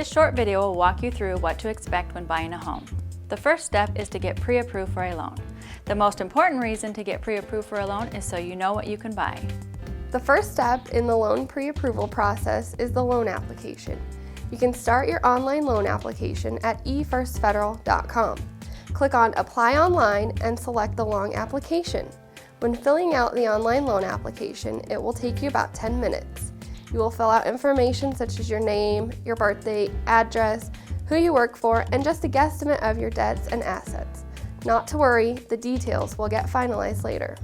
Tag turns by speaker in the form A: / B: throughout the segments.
A: This short video will walk you through what to expect when buying a home. The first step is to get pre-approved for a loan. The most important reason to get pre-approved for a loan is so you know what you can buy.
B: The first step in the loan pre-approval process is the loan application. You can start your online loan application at efirstfederal.com. Click on Apply Online and select the long application. When filling out the online loan application, it will take you about 10 minutes. You will fill out information such as your name, your birth date, address, who you work for, and just a guesstimate of your debts and assets. Not to worry, the details will get finalized later.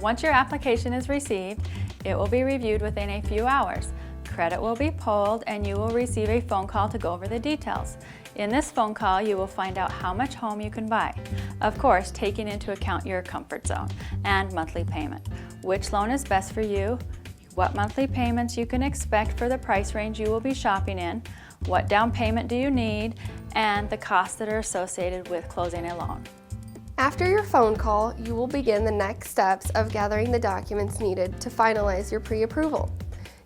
A: Once your application is received, it will be reviewed within a few hours. Credit will be pulled and you will receive a phone call to go over the details. In this phone call, you will find out how much home you can buy. Of course, taking into account your comfort zone and monthly payment. Which loan is best for you, what monthly payments you can expect for the price range you will be shopping in, what down payment do you need, and the costs that are associated with closing a loan.
B: After your phone call, you will begin the next steps of gathering the documents needed to finalize your pre-approval.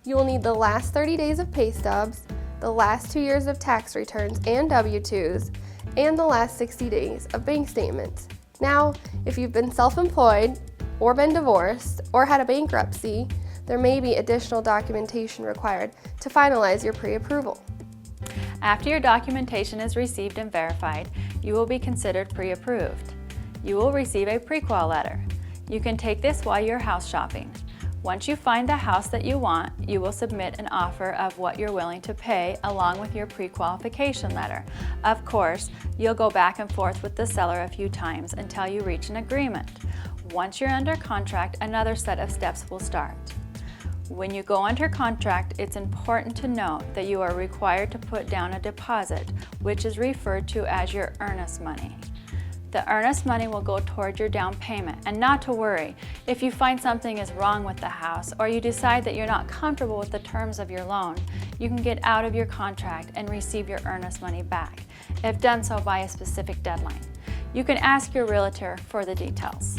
B: You will need the last 30 days of pay stubs, the last 2 years of tax returns and W-2s, and the last 60 days of bank statements. Now, if you've been self-employed, or been divorced, or had a bankruptcy, there may be additional documentation required to finalize your pre-approval.
A: After your documentation is received and verified, you will be considered pre-approved. You will receive a PreQual letter. You can take this while you're house shopping. Once you find the house that you want, you will submit an offer of what you're willing to pay along with your pre-qualification letter. Of course, you'll go back and forth with the seller a few times until you reach an agreement. Once you're under contract, another set of steps will start. When you go under contract, it's important to note that you are required to put down a deposit, which is referred to as your earnest money. The earnest money will go toward your down payment, and not to worry, if you find something is wrong with the house or you decide that you're not comfortable with the terms of your loan, you can get out of your contract and receive your earnest money back, if done so by a specific deadline. You can ask your realtor for the details.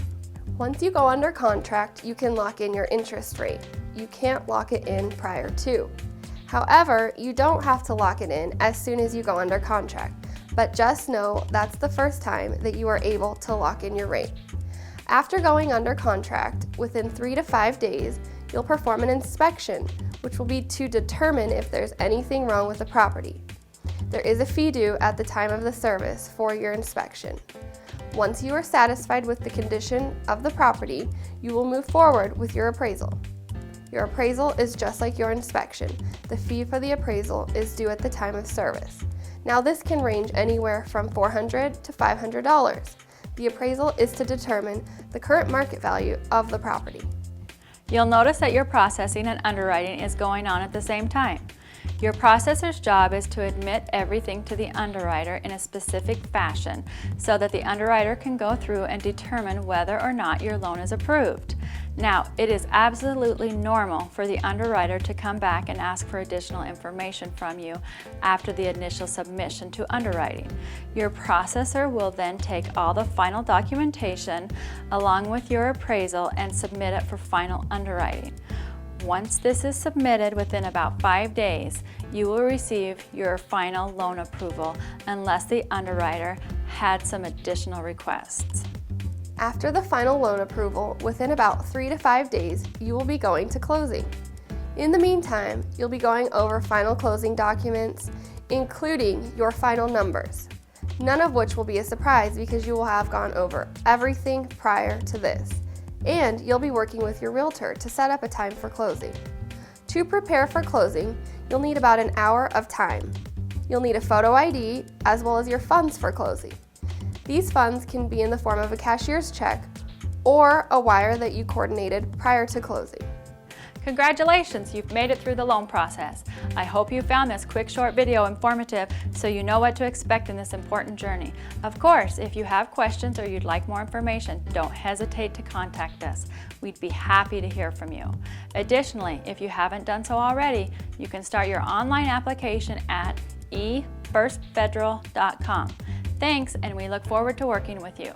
B: Once you go under contract, you can lock in your interest rate. You can't lock it in prior to. However, you don't have to lock it in as soon as you go under contract, but just know that's the first time that you are able to lock in your rate. After going under contract, within 3 to 5 days, you'll perform an inspection, which will be to determine if there's anything wrong with the property. There is a fee due at the time of the service for your inspection. Once you are satisfied with the condition of the property, you will move forward with your appraisal. Your appraisal is just like your inspection. The fee for the appraisal is due at the time of service. Now this can range anywhere from $400 to $500. The appraisal is to determine the current market value of the property.
A: You'll notice that your processing and underwriting is going on at the same time. Your processor's job is to admit everything to the underwriter in a specific fashion so that the underwriter can go through and determine whether or not your loan is approved. Now, it is absolutely normal for the underwriter to come back and ask for additional information from you after the initial submission to underwriting. Your processor will then take all the final documentation along with your appraisal and submit it for final underwriting. Once this is submitted within about 5 days, you will receive your final loan approval unless the underwriter had some additional requests.
B: After the final loan approval, within about 3 to 5 days, you will be going to closing. In the meantime, you'll be going over final closing documents, including your final numbers, none of which will be a surprise because you will have gone over everything prior to this. And you'll be working with your realtor to set up a time for closing. To prepare for closing, you'll need about an hour of time. You'll need a photo ID as well as your funds for closing. These funds can be in the form of a cashier's check or a wire that you coordinated prior to closing.
A: Congratulations, you've made it through the loan process. I hope you found this quick short video informative so you know what to expect in this important journey. Of course, if you have questions or you'd like more information, don't hesitate to contact us. We'd be happy to hear from you. Additionally, if you haven't done so already, you can start your online application at efirstfederal.com. Thanks, and we look forward to working with you.